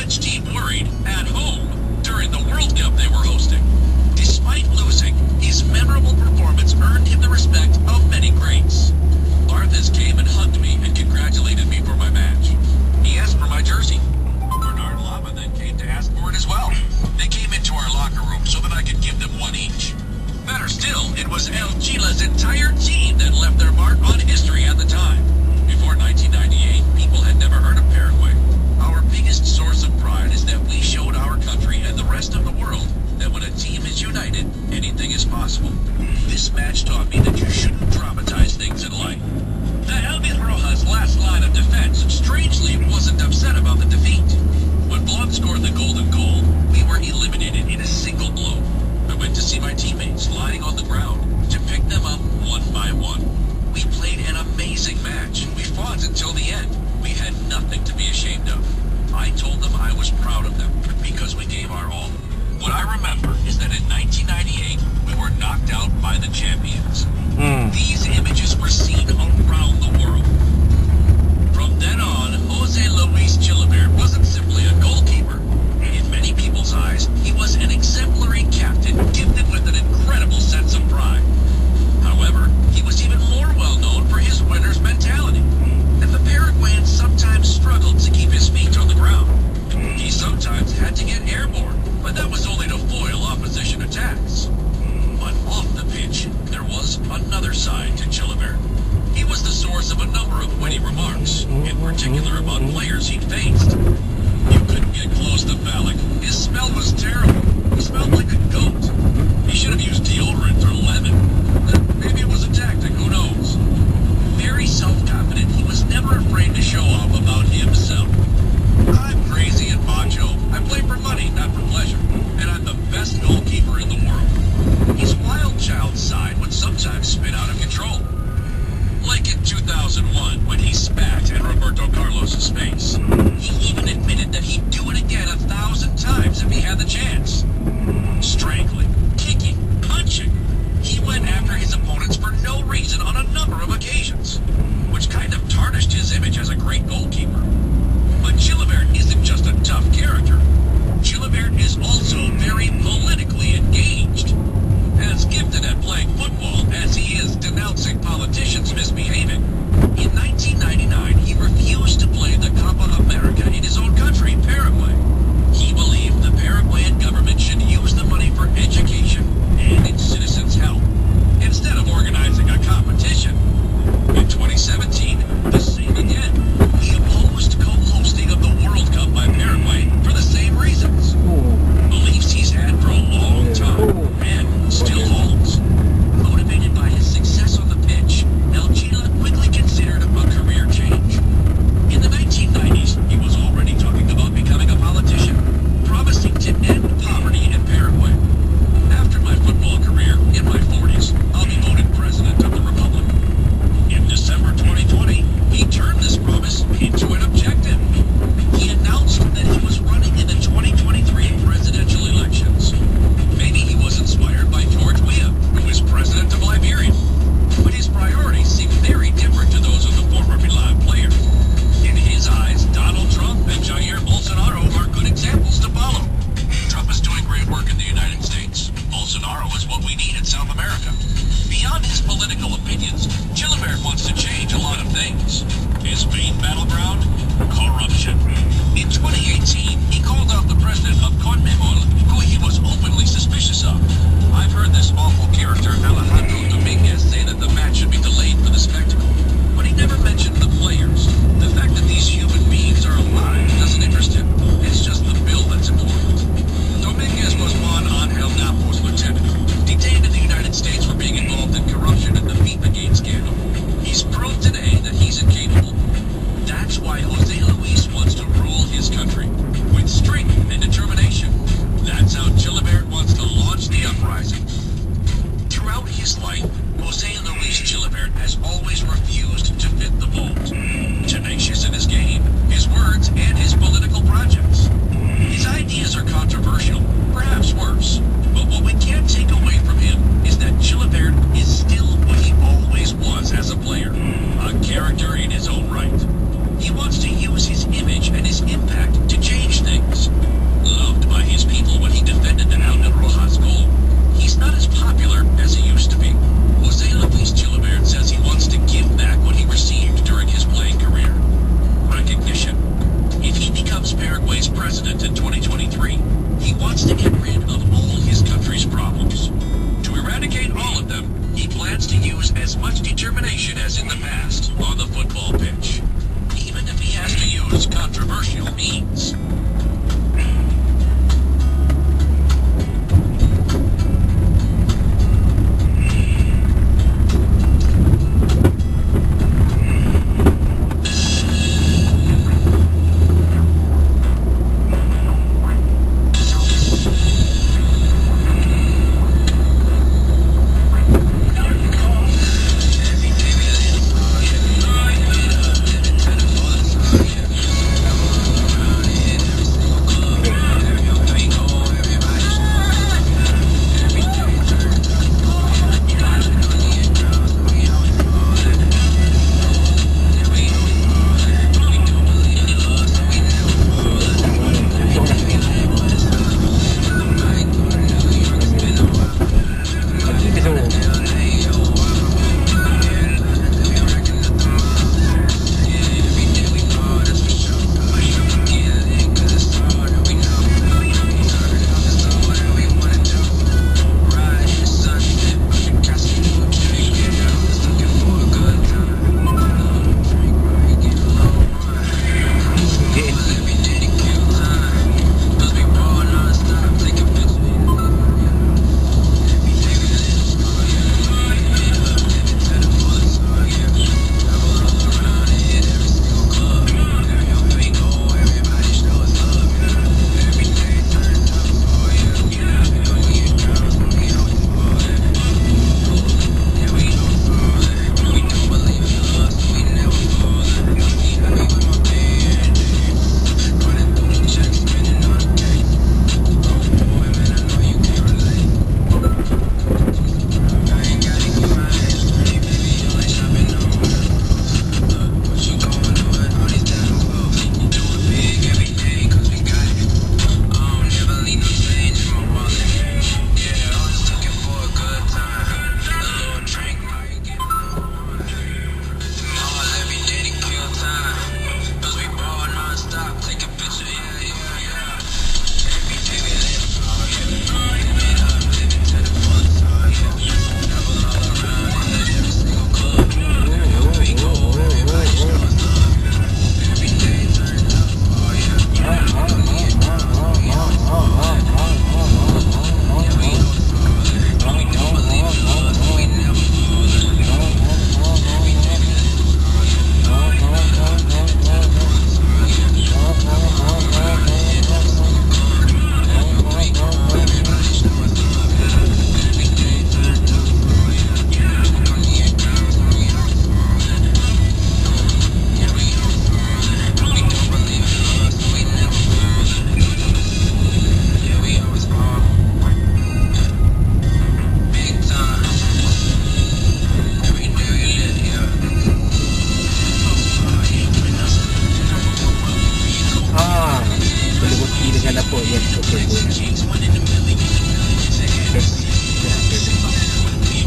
Dutch team worried at home during the World Cup they were hosting. Despite losing, his memorable performance earned him the respect of many greats. Arthas came and hugged me and congratulated me for my match. He asked for my jersey. Bernard Lava then came to ask for it as well. They came into our locker room so that I could give them one each. Better still, it was El Chila's entire team that left their mark on history at the time. Before 1998, people had never heard of Paraguay. Our biggest source of pride is that we showed our country and the rest of the world that when a team is united, anything is possible. This match taught me that you shouldn't dramatize things in life. The Albion Rojas' last line of defense strangely wasn't upset about the defeat. When Blom scored the golden goal, we were eliminated in a single blow. I went to see my teammates lying on the ground to pick them up one by one. We played an amazing match. We fought until the end. We had nothing to be ashamed of. I told them I was proud of them because we gave our all. What I remember is that in 1998, we were knocked out by the champions. These images were seen around the world. From then on, Jose Luis Chilavert wasn't simply a goalkeeper. In many people's eyes, he was an exemplary captain gifted with an incredible sense of pride. However, he was even more well known for his winner's mentality. And the Paraguayan sometimes struggled to keep his feet on the ground. He sometimes had to get airborne, but that was only to foil opposition attacks. But off the pitch, there was another side to Chilavert. president in 2023, he wants to get rid of all his country's problems. To eradicate all of them, he plans to use as much determination as in the past on the football pitch, even if he has to use controversial means.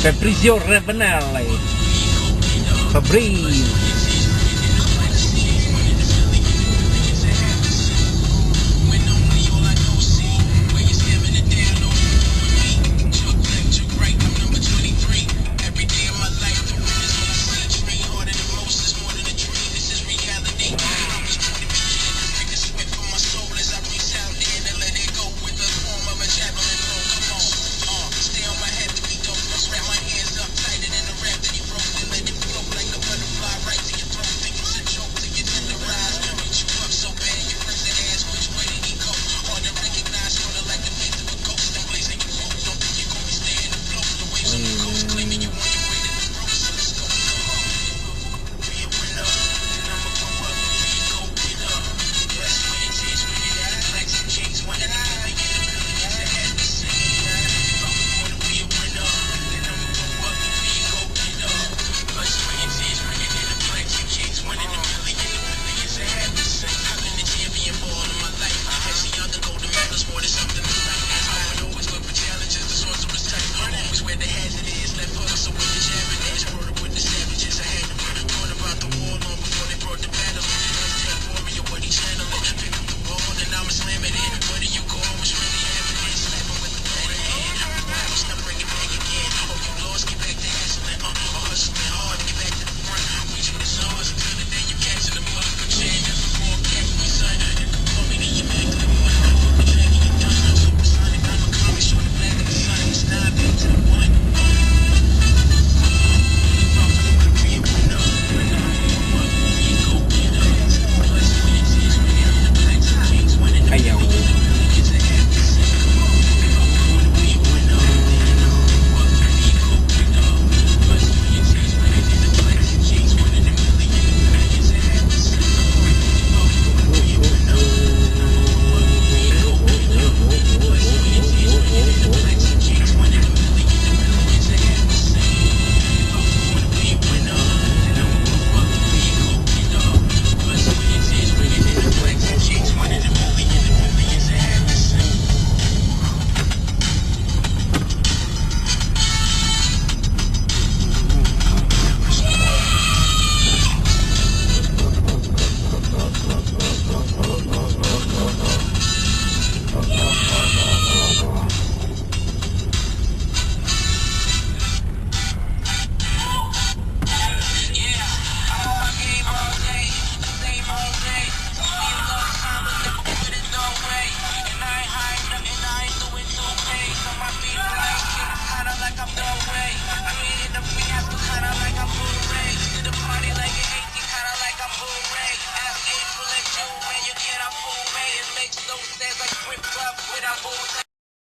Fabrizio Ravenelli. Fabrizio. Right feminine. What do you call what's really happening? Slapping with the bad hand. Wow, stop bringing back again. Oh, you lost, get back to hustling. Hustling hard, get back to the front. Reaching the stars until the day you catching the bug. I'm saying that's before catching me, son. Call me to your back to the one. The track and you done. Supersonic, I'm a comic, short and black of the sun. It's 9 back to the one. Hey yo.